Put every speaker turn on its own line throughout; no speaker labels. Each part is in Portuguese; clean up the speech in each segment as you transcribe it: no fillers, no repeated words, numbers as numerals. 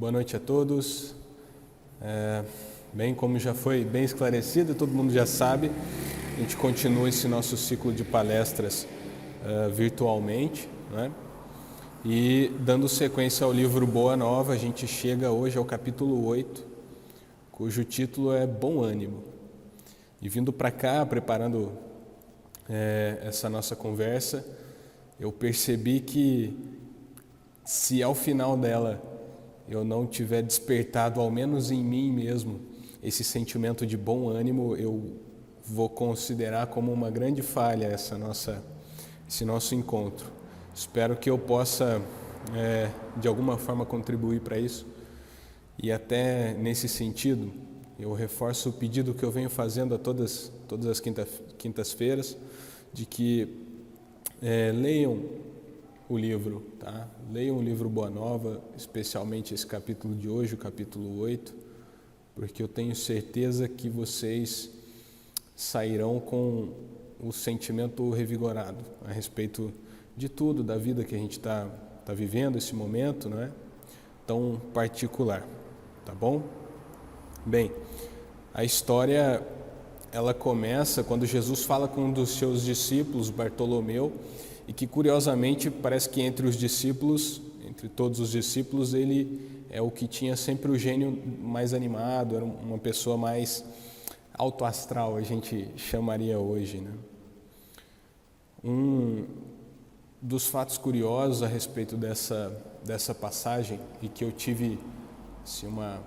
Boa noite a todos. Bem, como já foi bem esclarecido, todo mundo já sabe, a gente continua esse nosso ciclo de palestras virtualmente, né? E dando sequência ao livro Boa Nova, a gente chega hoje ao capítulo 8, cujo título é Bom Ânimo. E vindo para cá, preparando essa nossa conversa, eu percebi que se ao final dela eu não tiver despertado, ao menos em mim mesmo, esse sentimento de bom ânimo, eu vou considerar como uma grande falha esse nosso encontro. Espero que eu possa, de alguma forma, contribuir para isso. E até nesse sentido, eu reforço o pedido que eu venho fazendo a todas as quintas-feiras, de que leiam o livro, tá? Leiam o livro Boa Nova, especialmente esse capítulo de hoje, o capítulo 8, porque eu tenho certeza que vocês sairão com o sentimento revigorado a respeito de tudo, da vida que a gente está vivendo, esse momento, não é? Tão particular, tá bom? Bem, a história, ela começa quando Jesus fala com um dos seus discípulos, Bartolomeu, e que curiosamente parece que entre todos os discípulos, ele é o que tinha sempre o gênio mais animado, era uma pessoa mais autoastral, a gente chamaria hoje, né? Um dos fatos curiosos a respeito dessa passagem, e que eu tive assim, uma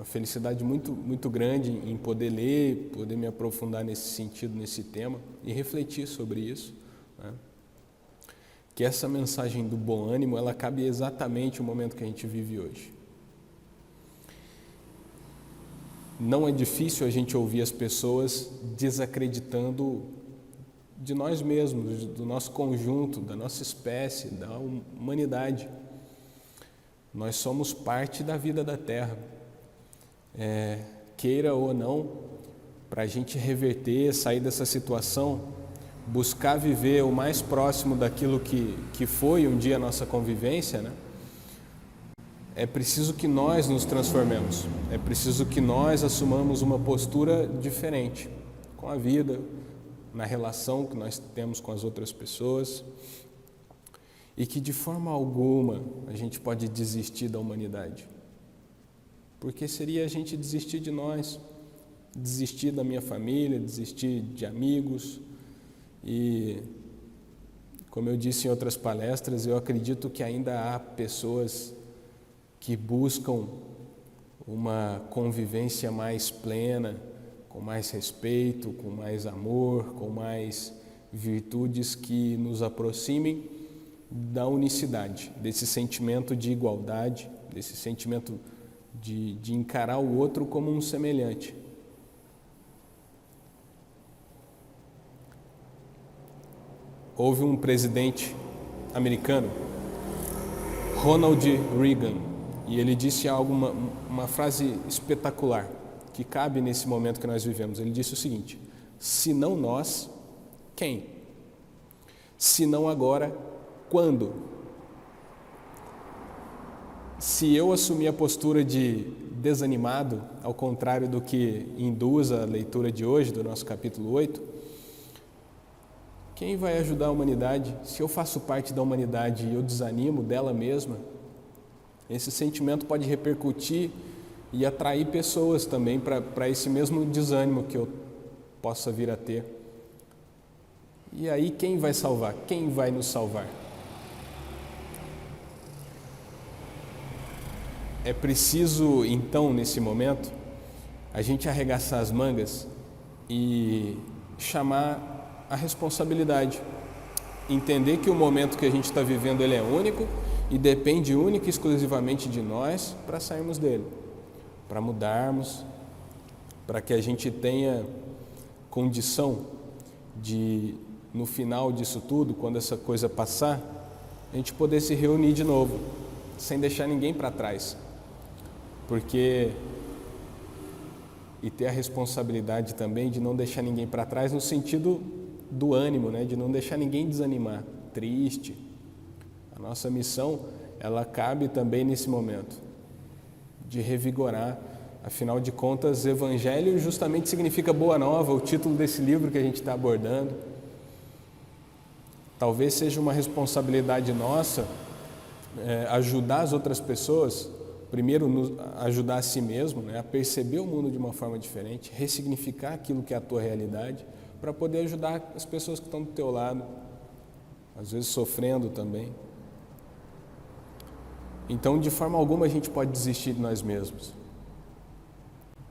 felicidade muito grande em poder ler, poder me aprofundar nesse sentido, nesse tema, e refletir sobre isso, né? Que essa mensagem do bom ânimo, ela cabe exatamente no momento que a gente vive hoje. Não é difícil a gente ouvir as pessoas desacreditando de nós mesmos, do nosso conjunto, da nossa espécie, da humanidade. Nós somos parte da vida da Terra. Queira ou não, para a gente reverter, sair dessa situação, buscar viver o mais próximo daquilo que foi um dia a nossa convivência, né? É preciso que nós nos transformemos, é preciso que nós assumamos uma postura diferente com a vida, na relação que nós temos com as outras pessoas, e que de forma alguma a gente pode desistir da humanidade, porque seria a gente desistir de nós, desistir da minha família, desistir de amigos. E, como eu disse em outras palestras, eu acredito que ainda há pessoas que buscam uma convivência mais plena, com mais respeito, com mais amor, com mais virtudes que nos aproximem da unicidade, desse sentimento de igualdade, desse sentimento de encarar o outro como um semelhante. Houve um presidente americano, Ronald Reagan, e ele disse uma frase espetacular, que cabe nesse momento que nós vivemos. Ele disse o seguinte: se não nós, quem? Se não agora, quando? Se eu assumir a postura de desanimado, ao contrário do que induz a leitura de hoje, do nosso capítulo 8, quem vai ajudar a humanidade? Se eu faço parte da humanidade e eu desanimo dela mesma, esse sentimento pode repercutir e atrair pessoas também para esse mesmo desânimo que eu possa vir a ter. E aí quem vai salvar? Quem vai nos salvar? É preciso, então, nesse momento, a gente arregaçar as mangas e chamar a responsabilidade, entender que o momento que a gente está vivendo ele é único e depende única e exclusivamente de nós para sairmos dele, para mudarmos, para que a gente tenha condição de, no final disso tudo, quando essa coisa passar, a gente poder se reunir de novo, sem deixar ninguém para trás, e ter a responsabilidade também de não deixar ninguém para trás no sentido do ânimo, né? De não deixar ninguém desanimar, triste. A nossa missão, ela cabe também nesse momento. de revigorar. Afinal de contas, Evangelho justamente significa boa nova, o título desse livro que a gente está abordando. Talvez seja uma responsabilidade nossa ajudar as outras pessoas, primeiro ajudar a si mesmo, né, a perceber o mundo de uma forma diferente, ressignificar aquilo que é a tua realidade, para poder ajudar as pessoas que estão do teu lado, às vezes sofrendo também. Então, de forma alguma, a gente pode desistir de nós mesmos.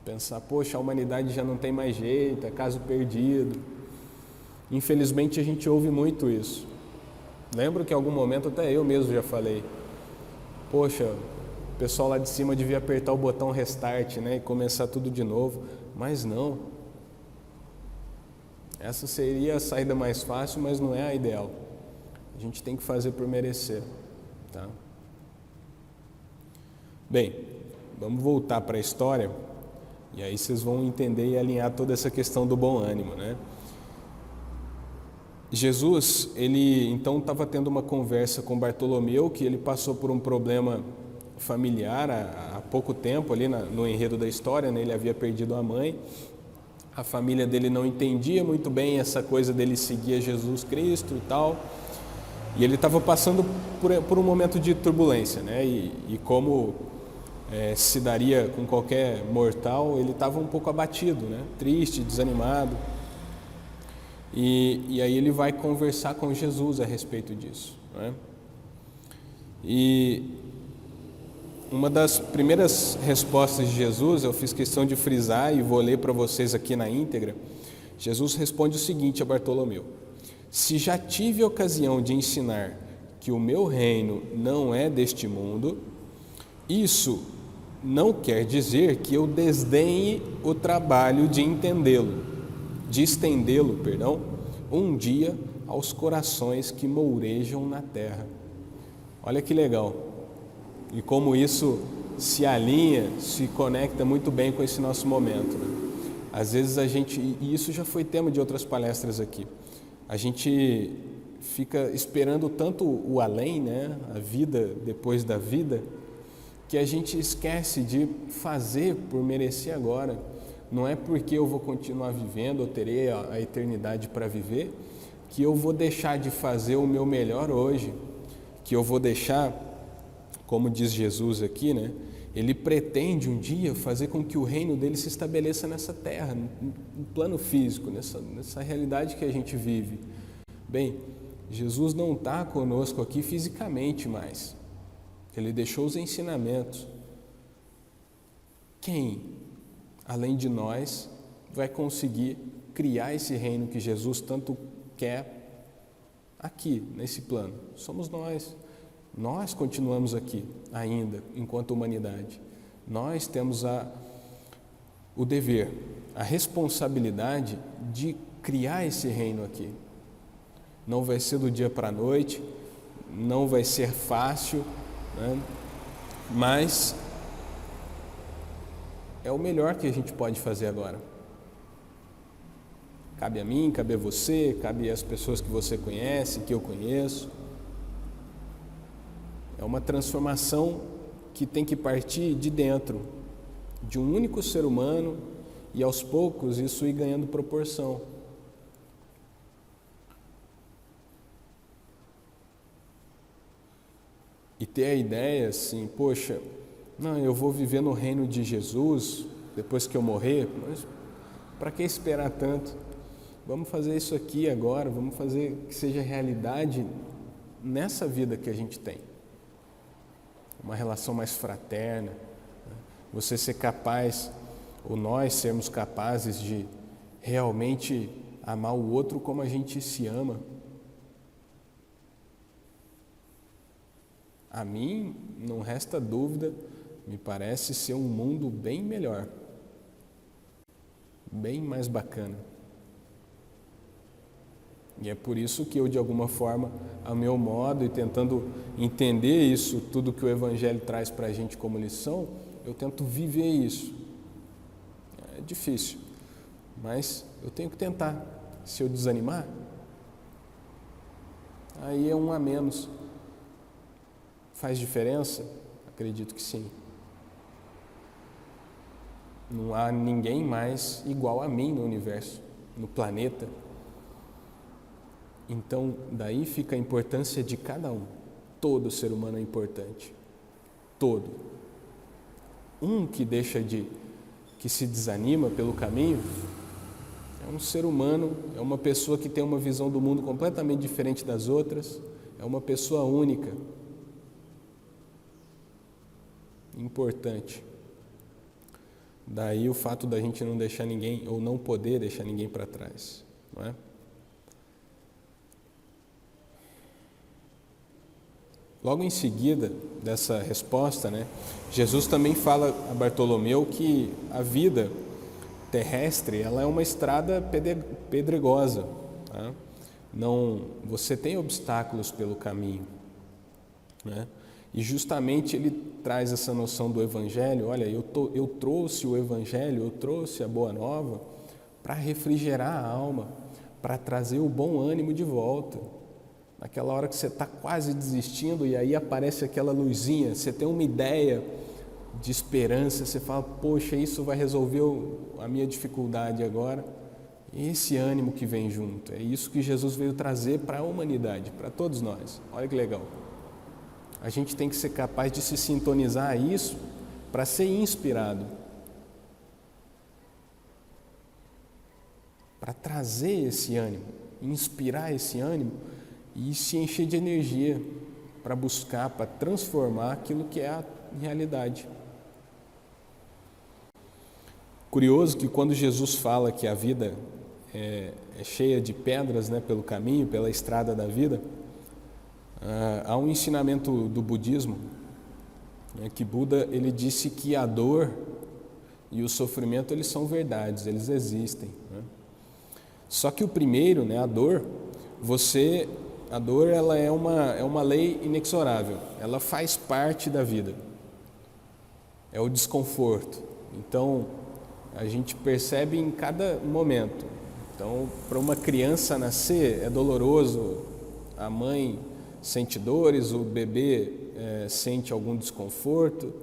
Pensar, poxa, a humanidade já não tem mais jeito, é caso perdido. Infelizmente, a gente ouve muito isso. Lembro que em algum momento até eu mesmo já falei, poxa, o pessoal lá de cima devia apertar o botão restart, né, e começar tudo de novo. Mas não. Essa seria a saída mais fácil, mas não é a ideal. A gente tem que fazer por merecer, tá? Bem, vamos voltar para a história, e aí vocês vão entender e alinhar toda essa questão do bom ânimo, né? Jesus, ele então estava tendo uma conversa com Bartolomeu, que ele passou por um problema familiar há pouco tempo, ali no enredo da história, né? Ele havia perdido a mãe, a família dele não entendia muito bem essa coisa dele seguir Jesus Cristo e tal, e ele estava passando por um momento de turbulência, né? E como se daria com qualquer mortal, ele estava um pouco abatido, né? Triste, desanimado. E aí ele vai conversar com Jesus a respeito disso, né? E uma das primeiras respostas de Jesus, eu fiz questão de frisar e vou ler para vocês aqui na íntegra. Jesus responde o seguinte a Bartolomeu: se já tive ocasião de ensinar que o meu reino não é deste mundo, isso não quer dizer que eu desdenhe o trabalho de estendê-lo, um dia aos corações que mourejam na terra. Olha que legal. E como isso se alinha, se conecta muito bem com esse nosso momento, né? Às vezes e isso já foi tema de outras palestras aqui, a gente fica esperando tanto o além, né? A vida depois da vida, que a gente esquece de fazer por merecer agora. Não é porque eu vou continuar vivendo, eu terei a eternidade para viver, que eu vou deixar de fazer o meu melhor hoje, que eu vou deixar, como diz Jesus aqui, né? Ele pretende um dia fazer com que o reino dele se estabeleça nessa terra, no plano físico, nessa realidade que a gente vive. Bem, Jesus não está conosco aqui fisicamente mais. Ele deixou os ensinamentos. Quem, além de nós, vai conseguir criar esse reino que Jesus tanto quer aqui, nesse plano? Somos nós. Nós continuamos aqui ainda, enquanto humanidade. Nós temos o dever, a responsabilidade de criar esse reino aqui. Não vai ser do dia para a noite, não vai ser fácil, né? Mas é o melhor que a gente pode fazer agora. Cabe a mim, cabe a você, cabe às pessoas que você conhece, que eu conheço. É uma transformação que tem que partir de dentro, de um único ser humano, e aos poucos isso ir ganhando proporção. E ter a ideia assim, poxa, não, eu vou viver no reino de Jesus depois que eu morrer, mas para que esperar tanto? Vamos fazer isso aqui agora, vamos fazer que seja realidade nessa vida que a gente tem. Uma relação mais fraterna, né? Você ser capaz, ou nós sermos capazes de realmente amar o outro como a gente se ama. A mim, não resta dúvida, me parece ser um mundo bem melhor, bem mais bacana. E é por isso que eu, de alguma forma, a meu modo e tentando entender isso, tudo que o Evangelho traz para a gente como lição, eu tento viver isso. É difícil, mas eu tenho que tentar. Se eu desanimar, aí é um a menos. Faz diferença? Acredito que sim. Não há ninguém mais igual a mim no universo, no planeta. Então, daí fica a importância de cada um. Todo ser humano é importante. Todo. Um que que se desanima pelo caminho, é um ser humano, é uma pessoa que tem uma visão do mundo completamente diferente das outras, é uma pessoa única. Importante. Daí o fato da gente não deixar ninguém, ou não poder deixar ninguém para trás, não é? Logo em seguida dessa resposta, né, Jesus também fala a Bartolomeu que a vida terrestre, ela é uma estrada pedregosa, tá? Não, você tem obstáculos pelo caminho, né? E justamente ele traz essa noção do Evangelho. Olha, eu trouxe o Evangelho, eu trouxe a Boa Nova para refrigerar a alma, para trazer o bom ânimo de volta. Naquela hora que você está quase desistindo e aí aparece aquela luzinha, você tem uma ideia de esperança, você fala, poxa, isso vai resolver a minha dificuldade agora. E esse ânimo que vem junto, é isso que Jesus veio trazer para a humanidade, para todos nós. Olha que legal. A gente tem que ser capaz de se sintonizar a isso para ser inspirado, para trazer esse ânimo, inspirar esse ânimo e se encher de energia para buscar, para transformar aquilo que é a realidade. Curioso que quando Jesus fala que a vida é cheia de pedras, né, pelo caminho, pela estrada da vida, há um ensinamento do budismo, né, que Buda ele disse que a dor e o sofrimento eles são verdades, eles existem, né? Só que o primeiro, né, a dor ela é uma lei inexorável, ela faz parte da vida, é o desconforto. Então a gente percebe em cada momento. Então, para uma criança nascer é doloroso, a mãe sente dores, o bebê sente algum desconforto,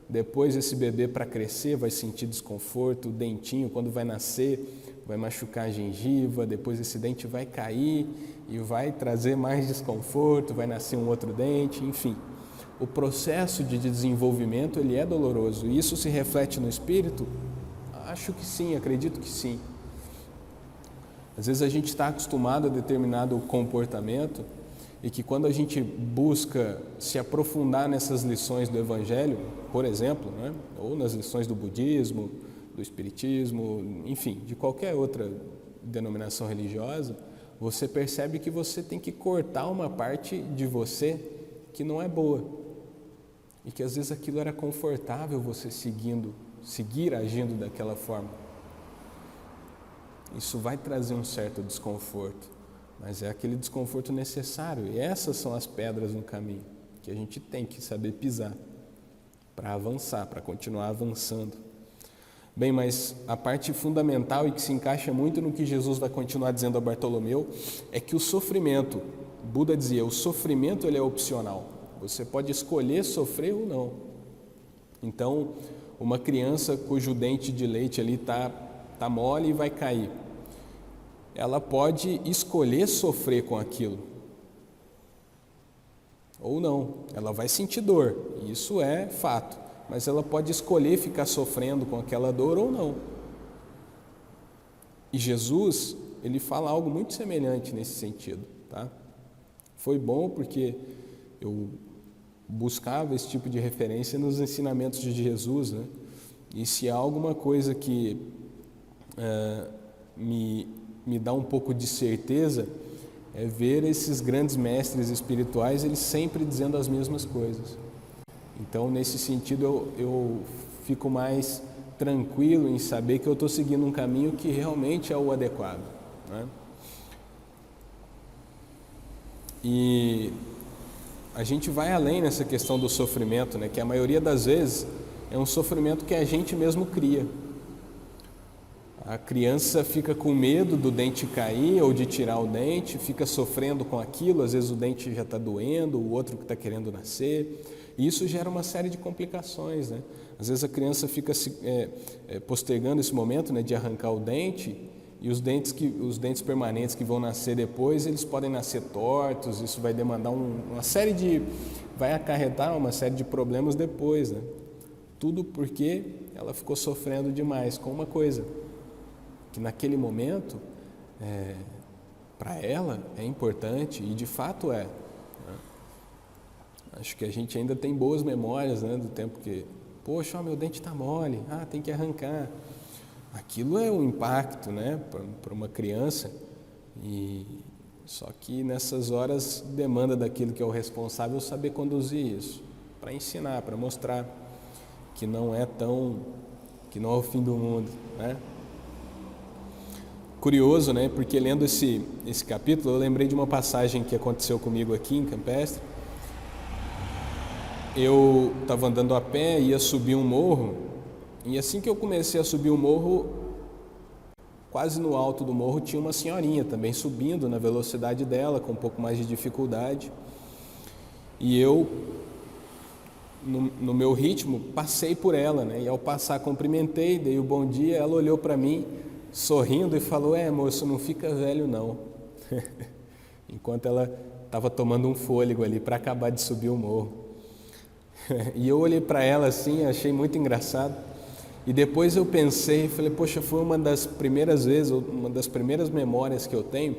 depois esse bebê para crescer vai sentir desconforto, o dentinho quando vai nascer vai machucar a gengiva, depois esse dente vai cair e vai trazer mais desconforto, vai nascer um outro dente, enfim. O processo de desenvolvimento ele é doloroso e isso se reflete no espírito? Acho que sim, acredito que sim. Às vezes a gente está acostumado a determinado comportamento e que quando a gente busca se aprofundar nessas lições do Evangelho, por exemplo, né, ou nas lições do budismo, do espiritismo, enfim, de qualquer outra denominação religiosa, você percebe que você tem que cortar uma parte de você que não é boa e que às vezes aquilo era confortável você seguir agindo daquela forma. Isso vai trazer um certo desconforto, mas é aquele desconforto necessário. E essas são as pedras no caminho que a gente tem que saber pisar para avançar, para continuar avançando. Bem, mas a parte fundamental e que se encaixa muito no que Jesus vai continuar dizendo a Bartolomeu é que o sofrimento, Buda dizia, o sofrimento ele é opcional. Você pode escolher sofrer ou não. Então, uma criança cujo dente de leite ali tá mole e vai cair, ela pode escolher sofrer com aquilo ou não, ela vai sentir dor, isso é fato, mas ela pode escolher ficar sofrendo com aquela dor ou não. E Jesus, ele fala algo muito semelhante nesse sentido, tá? Foi bom porque eu buscava esse tipo de referência nos ensinamentos de Jesus, né? E se há alguma coisa que me dá um pouco de certeza, é ver esses grandes mestres espirituais, eles sempre dizendo as mesmas coisas. Então, nesse sentido, eu fico mais tranquilo em saber que eu estou seguindo um caminho que realmente é o adequado, né? E a gente vai além nessa questão do sofrimento, né? Que a maioria das vezes é um sofrimento que a gente mesmo cria. A criança fica com medo do dente cair ou de tirar o dente, fica sofrendo com aquilo, às vezes o dente já está doendo, o outro que está querendo nascer, e isso gera uma série de complicações, né? Às vezes a criança fica postergando esse momento, né, de arrancar o dente, e os dentes permanentes que vão nascer depois, eles podem nascer tortos, isso vai demandar vai acarretar uma série de problemas depois, né? Tudo porque ela ficou sofrendo demais com uma coisa que naquele momento, para ela, é importante, e de fato é. Né? Acho que a gente ainda tem boas memórias, né, do tempo que, poxa, meu dente está mole, tem que arrancar. Aquilo é um impacto, né, para uma criança, só que nessas horas demanda daquele que é o responsável saber conduzir isso, para ensinar, para mostrar que não é o fim do mundo, né? Curioso, né? Porque lendo esse capítulo, eu lembrei de uma passagem que aconteceu comigo aqui em Campestre. Eu estava andando a pé, ia subir um morro, e assim que eu comecei a subir o morro, quase no alto do morro tinha uma senhorinha também subindo na velocidade dela, com um pouco mais de dificuldade. E eu, no meu ritmo, passei por ela, né? E ao passar, cumprimentei, dei o bom dia, ela olhou para mim, sorrindo, e falou: moço, não fica velho não. Enquanto ela estava tomando um fôlego ali para acabar de subir o morro. E eu olhei para ela assim, achei muito engraçado. E depois eu pensei, falei, poxa, foi uma das primeiras vezes, uma das primeiras memórias que eu tenho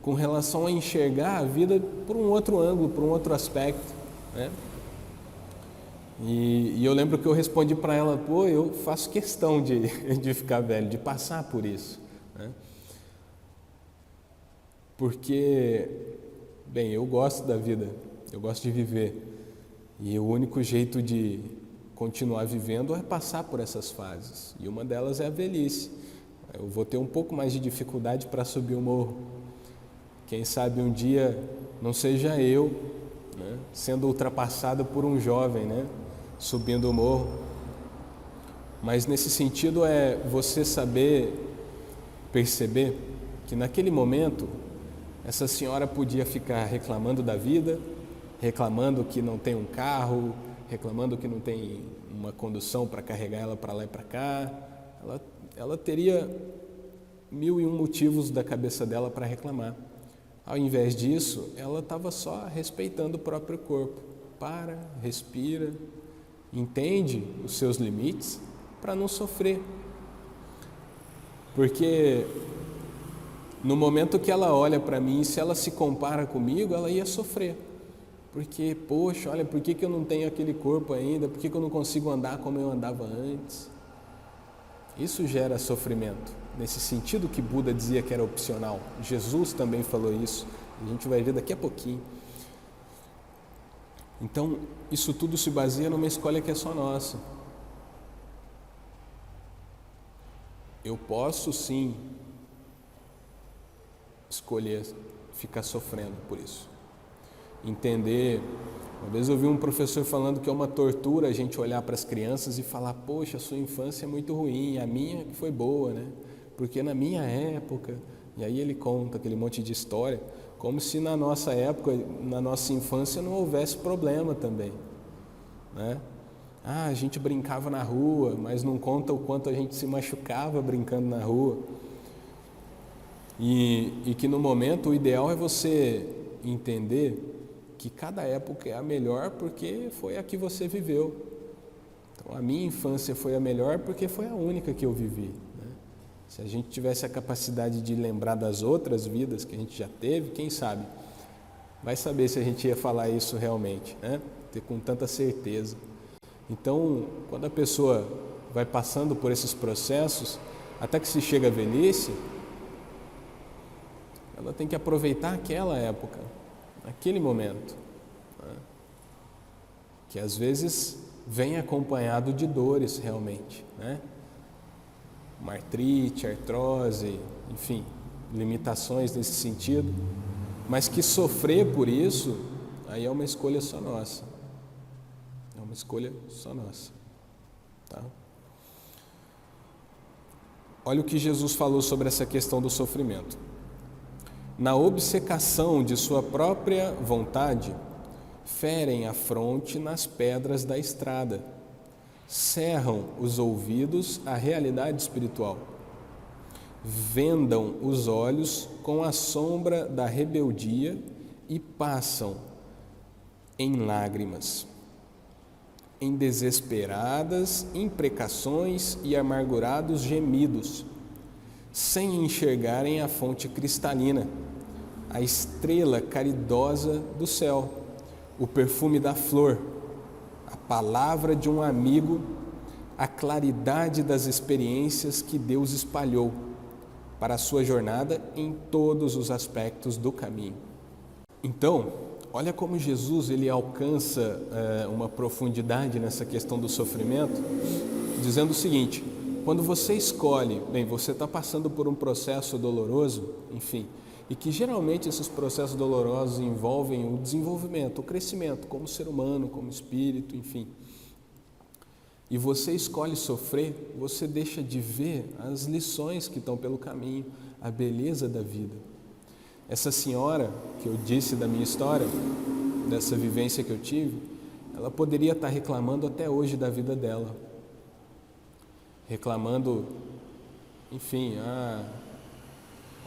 com relação a enxergar a vida por um outro ângulo, por um outro aspecto, né? E eu lembro que eu respondi para ela, eu faço questão de ficar velho, de passar por isso, né? Porque, bem, eu gosto da vida, eu gosto de viver, e o único jeito de continuar vivendo é passar por essas fases, e uma delas é a velhice. Eu vou ter um pouco mais de dificuldade para subir o morro. Quem sabe um dia não seja eu, né, sendo ultrapassado por um jovem, né, subindo o morro. Mas nesse sentido é você saber perceber que naquele momento essa senhora podia ficar reclamando da vida, reclamando que não tem um carro, reclamando que não tem uma condução para carregar ela para lá e para cá. Ela teria 1001 motivos da cabeça dela para reclamar. Ao invés disso, ela estava só respeitando o próprio corpo. Para, respira, entende os seus limites para não sofrer. Porque no momento que ela olha para mim, se ela se compara comigo, ela ia sofrer. Porque, poxa, olha, por que eu não tenho aquele corpo ainda? Por que eu não consigo andar como eu andava antes? Isso gera sofrimento. Nesse sentido que Buda dizia que era opcional. Jesus também falou isso. A gente vai ver daqui a pouquinho. Então, isso tudo se baseia numa escolha que é só nossa. Eu posso sim escolher ficar sofrendo por isso. Entender. Uma vez eu vi um professor falando que é uma tortura a gente olhar para as crianças e falar: poxa, a sua infância é muito ruim, a minha foi boa, né? Porque na minha época, e aí ele conta aquele monte de história, como se na nossa época, na nossa infância não houvesse problema também, né? A gente brincava na rua, mas não conta o quanto a gente se machucava brincando na rua. E que no momento o ideal é você entender que cada época é a melhor porque foi a que você viveu. Então, a minha infância foi a melhor porque foi a única que eu vivi, né? Se a gente tivesse a capacidade de lembrar das outras vidas que a gente já teve, quem sabe? Vai saber se a gente ia falar isso realmente, né? Ter com tanta certeza. Então, quando a pessoa vai passando por esses processos, até que se chega à velhice, ela tem que aproveitar aquela época, aquele momento, né? Que às vezes vem acompanhado de dores realmente, né? Uma artrite, artrose, enfim, limitações nesse sentido, mas que sofrer por isso, aí é uma escolha só nossa, é uma escolha só nossa, tá? Olha o que Jesus falou sobre essa questão do sofrimento. Na obcecação de sua própria vontade, ferem a fronte nas pedras da estrada, cerram os ouvidos à realidade espiritual, vendam os olhos com a sombra da rebeldia e passam em lágrimas, em desesperadas imprecações e amargurados gemidos, sem enxergarem a fonte cristalina, a estrela caridosa do céu, o perfume da flor, a palavra de um amigo, a claridade das experiências que Deus espalhou para a sua jornada em todos os aspectos do caminho. Então, olha como Jesus ele alcança uma profundidade nessa questão do sofrimento, dizendo o seguinte: quando você escolhe, você está passando por um processo doloroso, enfim, e que geralmente esses processos dolorosos envolvem o desenvolvimento, o crescimento como ser humano, como espírito, enfim. E você escolhe sofrer, você deixa de ver as lições que estão pelo caminho, a beleza da vida. Essa senhora que eu disse da minha história, dessa vivência que eu tive, ela poderia estar reclamando até hoje da vida dela. Reclamando, enfim,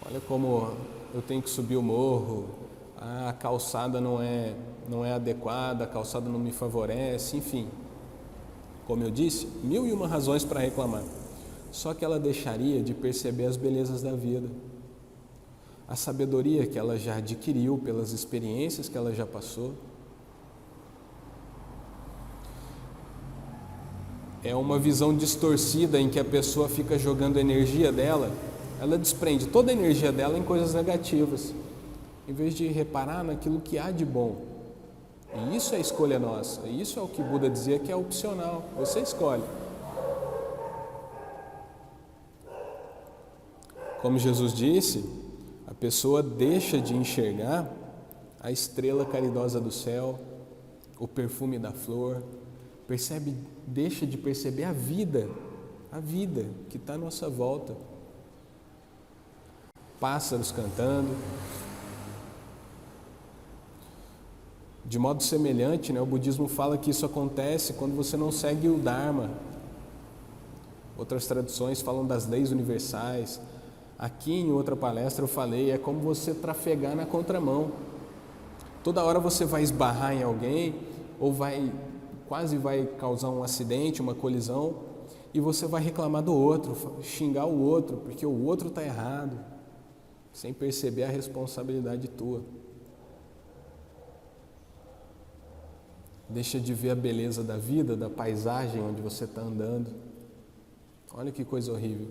olha como eu tenho que subir o morro, a calçada não é adequada, a calçada não me favorece, enfim. Como eu disse, 1001 razões para reclamar. Só que ela deixaria de perceber as belezas da vida. A sabedoria que ela já adquiriu pelas experiências que ela já passou. É uma visão distorcida em que a pessoa fica jogando a energia dela, ela desprende toda a energia dela em coisas negativas, em vez de reparar naquilo que há de bom. E isso é a escolha nossa, isso é o que Buda dizia que é opcional, você escolhe. Como Jesus disse, a pessoa deixa de enxergar a estrela caridosa do céu, o perfume da flor, deixa de perceber a vida que está à nossa volta. Pássaros cantando. De modo semelhante, o budismo fala que isso acontece quando você não segue o Dharma. Outras traduções falam das leis universais. Aqui em outra palestra eu falei, é como você trafegar na contramão. Toda hora você vai esbarrar em alguém ou quase vai causar um acidente, uma colisão, e você vai reclamar do outro, xingar o outro, porque o outro está errado, sem perceber a responsabilidade tua. Deixa de ver a beleza da vida, da paisagem onde você está andando. Olha que coisa horrível.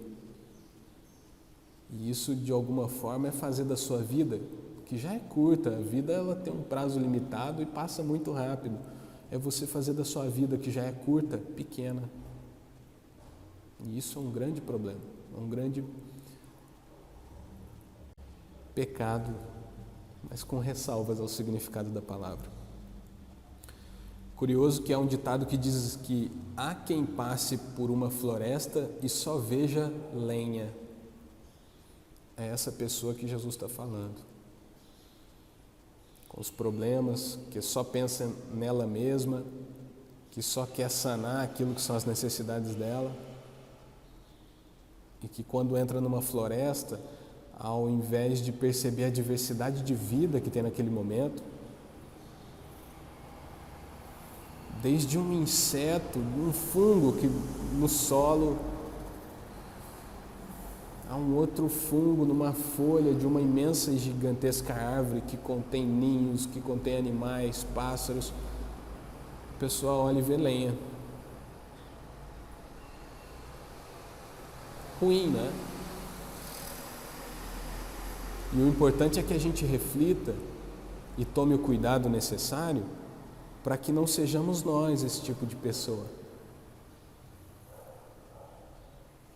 E isso, de alguma forma, é fazer da sua vida, que já é curta, a vida ela tem um prazo limitado e passa muito rápido. É você fazer da sua vida, que já é curta, pequena. E isso é um grande problema, é um grande pecado, mas com ressalvas ao significado da palavra. Curioso que há um ditado que diz que há quem passe por uma floresta e só veja lenha. É essa pessoa que Jesus está falando. Com os problemas, que só pensa nela mesma, que só quer sanar aquilo que são as necessidades dela. E que quando entra numa floresta, ao invés de perceber a diversidade de vida que tem naquele momento, desde um inseto, um fungo que no solo, há um outro fungo numa folha de uma imensa e gigantesca árvore que contém ninhos, que contém animais, pássaros. O pessoal olha e vê lenha. Ruim, né? E o importante é que a gente reflita e tome o cuidado necessário para que não sejamos nós esse tipo de pessoa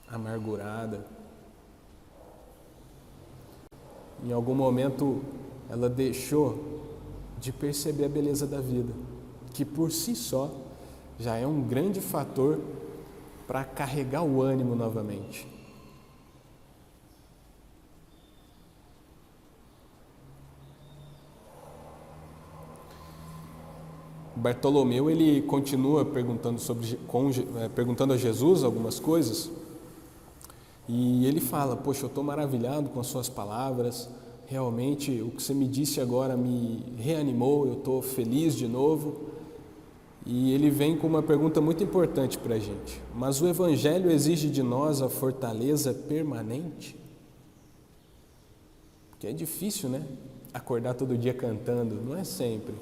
amargurada. Em algum momento ela deixou de perceber a beleza da vida, que por si só já é um grande fator para carregar o ânimo novamente. Bartolomeu ele continua perguntando a Jesus algumas coisas, e ele fala: poxa, eu estou maravilhado com as suas palavras, realmente o que você me disse agora me reanimou, eu estou feliz de novo. E ele vem com uma pergunta muito importante para a gente: mas o Evangelho exige de nós a fortaleza permanente? Porque é difícil, né? Acordar todo dia cantando, não é sempre.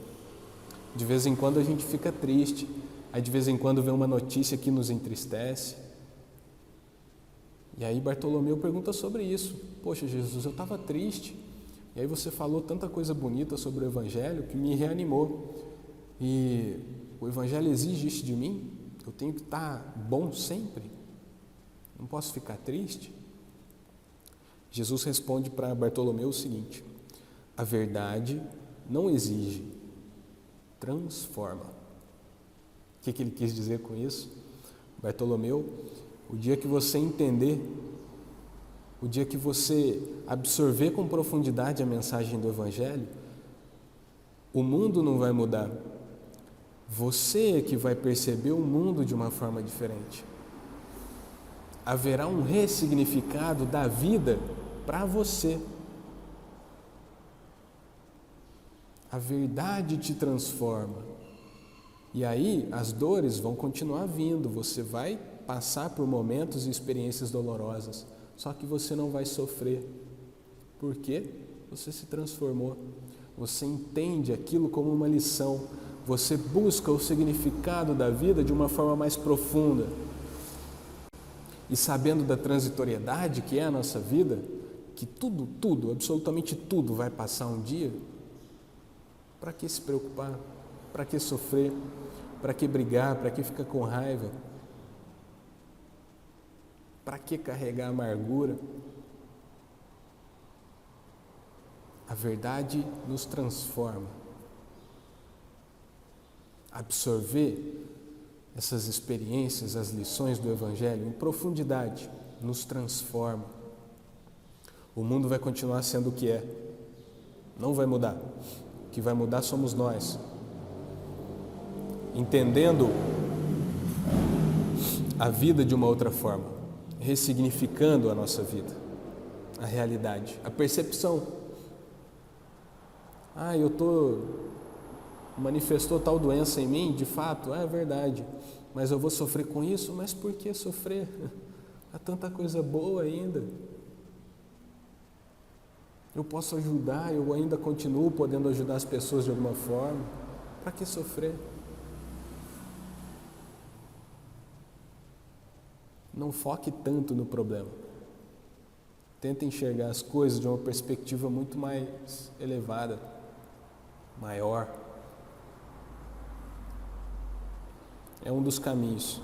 De vez em quando a gente fica triste, aí de vez em quando vem uma notícia que nos entristece. E aí Bartolomeu pergunta sobre isso: poxa, Jesus, eu estava triste, e aí você falou tanta coisa bonita sobre o Evangelho que me reanimou. E o Evangelho exige isso de mim? Eu tenho que estar bom sempre? Não posso ficar triste? Jesus responde para Bartolomeu o seguinte: a verdade não exige, transforma. O que ele quis dizer com isso? Bartolomeu, o dia que você entender, o dia que você absorver com profundidade a mensagem do Evangelho, o mundo não vai mudar. Você é que vai perceber o mundo de uma forma diferente. Haverá um ressignificado da vida para você. A verdade te transforma. E aí as dores vão continuar vindo, você vai passar por momentos e experiências dolorosas, só que você não vai sofrer. Por quê? Você se transformou. Você entende aquilo como uma lição. Você busca o significado da vida de uma forma mais profunda. E sabendo da transitoriedade que é a nossa vida, que tudo, absolutamente tudo vai passar um dia, para que se preocupar? Para que sofrer? Para que brigar? Para que ficar com raiva? Para que carregar amargura? A verdade nos transforma. Absorver essas experiências, as lições do Evangelho em profundidade, nos transforma. O mundo vai continuar sendo o que é, não vai mudar. O que vai mudar somos nós. Entendendo a vida de uma outra forma, ressignificando a nossa vida, a realidade, a percepção. Manifestou tal doença em mim, de fato, é verdade, mas eu vou sofrer com isso? Mas por que sofrer? Há tanta coisa boa ainda. Eu posso ajudar, eu ainda continuo podendo ajudar as pessoas de alguma forma. Para que sofrer? Não foque tanto no problema. Tenta enxergar as coisas de uma perspectiva muito mais elevada, maior. É um dos caminhos.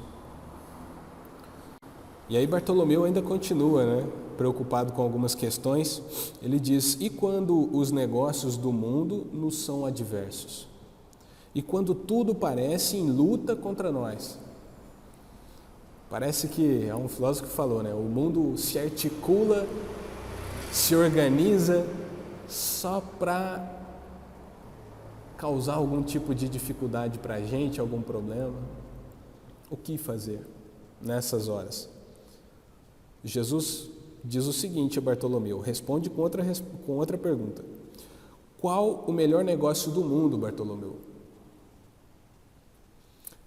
E aí Bartolomeu ainda continua, preocupado com algumas questões. Ele diz: e quando os negócios do mundo nos são adversos? E quando tudo parece em luta contra nós? Parece que, há um filósofo que falou, o mundo se articula, se organiza só para causar algum tipo de dificuldade para a gente, algum problema. O que fazer nessas horas? Jesus diz o seguinte a Bartolomeu, responde com outra pergunta: qual o melhor negócio do mundo, Bartolomeu?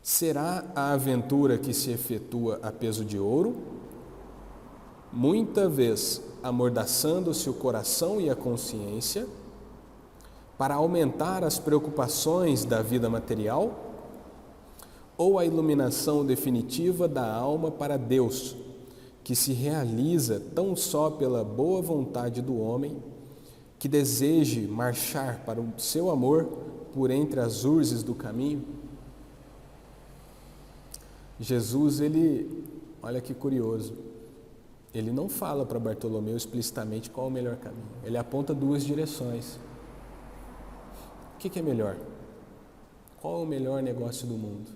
Será a aventura que se efetua a peso de ouro, muita vez amordaçando-se o coração e a consciência, para aumentar as preocupações da vida material, ou a iluminação definitiva da alma para Deus, que se realiza tão só pela boa vontade do homem, que deseje marchar para o seu amor por entre as urzes do caminho? Jesus, olha que curioso, ele não fala para Bartolomeu explicitamente qual é o melhor caminho, ele aponta duas direções. O que é melhor? Qual é o melhor negócio do mundo?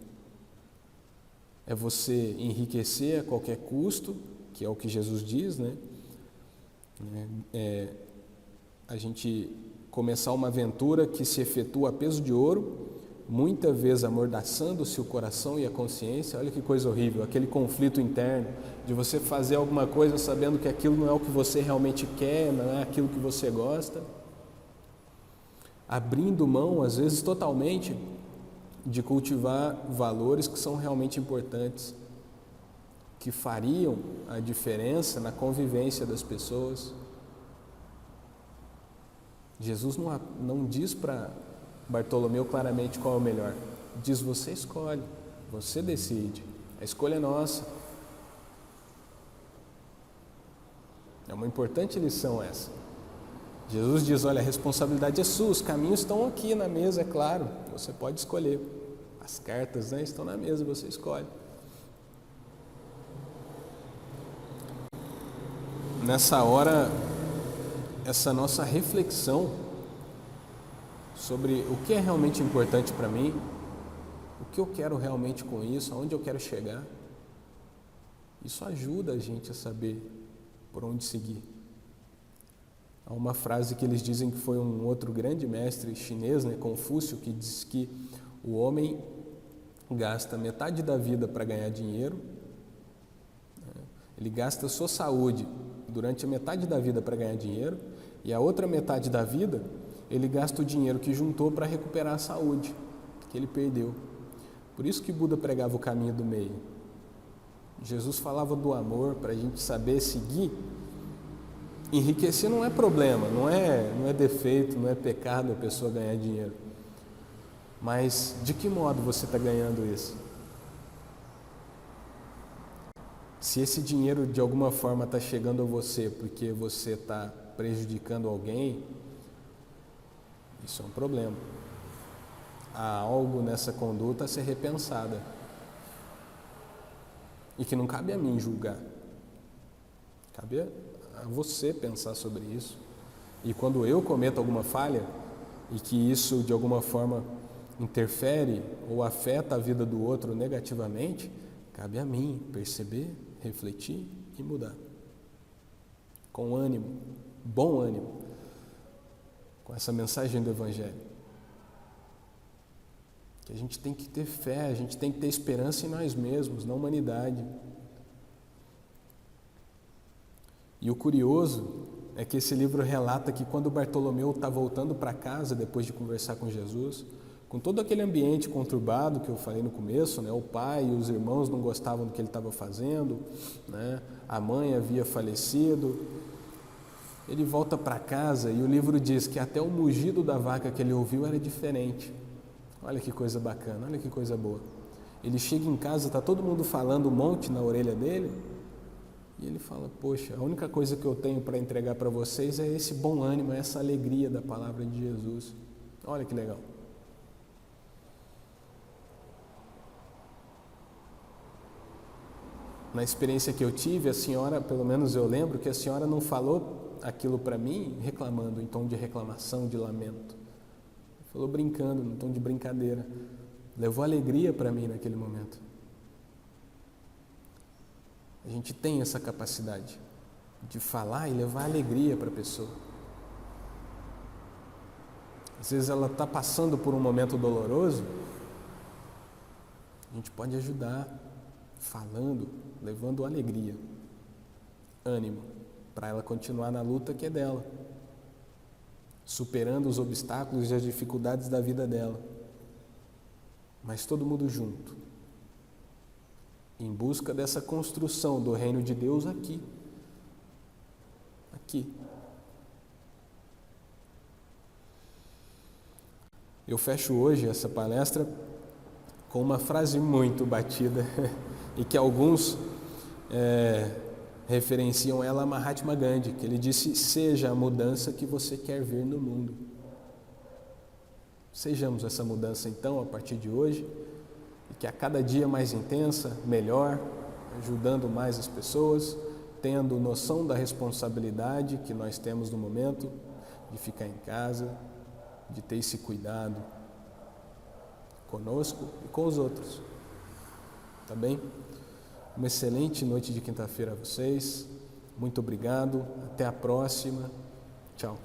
É você enriquecer a qualquer custo, que é o que Jesus diz, a gente começar uma aventura que se efetua a peso de ouro, muitas vezes amordaçando-se o coração e a consciência. Olha que coisa horrível, aquele conflito interno de você fazer alguma coisa sabendo que aquilo não é o que você realmente quer, não é aquilo que você gosta. Abrindo mão, às vezes totalmente, de cultivar valores que são realmente importantes, que fariam a diferença na convivência das pessoas. Jesus não diz para Bartolomeu claramente qual é o melhor. Diz: você escolhe, você decide, a escolha é nossa. É uma importante lição essa. Jesus diz: olha, a responsabilidade é sua, os caminhos estão aqui na mesa, é claro, você pode escolher. As cartas, né, estão na mesa, você escolhe. Nessa hora, essa nossa reflexão sobre o que é realmente importante para mim, o que eu quero realmente com isso, aonde eu quero chegar, isso ajuda a gente a saber por onde seguir. Há uma frase que eles dizem que foi um outro grande mestre chinês, né, Confúcio, que diz que o homem gasta metade da vida para ganhar dinheiro, ele gasta a sua saúde durante a metade da vida para ganhar dinheiro, e a outra metade da vida ele gasta o dinheiro que juntou para recuperar a saúde que ele perdeu. Por isso que Buda pregava o caminho do meio. Jesus falava do amor para a gente saber seguir. Enriquecer não é problema, não é defeito, não é pecado a pessoa ganhar dinheiro. Mas de que modo você está ganhando isso? Se esse dinheiro de alguma forma está chegando a você porque você está prejudicando alguém, isso é um problema. Há algo nessa conduta a ser repensada. E que não cabe a mim julgar. Cabe a você pensar sobre isso. E quando eu cometo alguma falha, e que isso de alguma forma interfere ou afeta a vida do outro negativamente, cabe a mim perceber, refletir e mudar. Com ânimo, bom ânimo, com essa mensagem do Evangelho. Que a gente tem que ter fé, a gente tem que ter esperança em nós mesmos, na humanidade. E o curioso é que esse livro relata que quando Bartolomeu está voltando para casa depois de conversar com Jesus, com todo aquele ambiente conturbado que eu falei no começo, né? O pai e os irmãos não gostavam do que ele estava fazendo, né? A mãe havia falecido. Ele volta para casa e o livro diz que até o mugido da vaca que ele ouviu era diferente. Olha que coisa bacana, olha que coisa boa. Ele chega em casa, está todo mundo falando um monte na orelha dele, e ele fala: poxa, a única coisa que eu tenho para entregar para vocês é esse bom ânimo, é essa alegria da palavra de Jesus. Olha que legal. Na experiência que eu tive, a senhora, pelo menos eu lembro, que a senhora não falou aquilo para mim reclamando, em tom de reclamação, de lamento. Falou brincando, em tom de brincadeira. Levou alegria para mim naquele momento. A gente tem essa capacidade de falar e levar alegria para a pessoa. Às vezes ela está passando por um momento doloroso, a gente pode ajudar falando, levando alegria, ânimo, para ela continuar na luta que é dela, superando os obstáculos e as dificuldades da vida dela, mas todo mundo junto, em busca dessa construção do reino de Deus aqui. Eu fecho hoje essa palestra com uma frase muito batida e que alguns referenciam ela a Mahatma Gandhi, que ele disse: seja a mudança que você quer ver no mundo. Sejamos essa mudança então a partir de hoje, e que a cada dia mais intensa, melhor, ajudando mais as pessoas, tendo noção da responsabilidade que nós temos no momento de ficar em casa, de ter esse cuidado conosco e com os outros. Tá bem? Uma excelente noite de quinta-feira a vocês. Muito obrigado. Até a próxima. Tchau.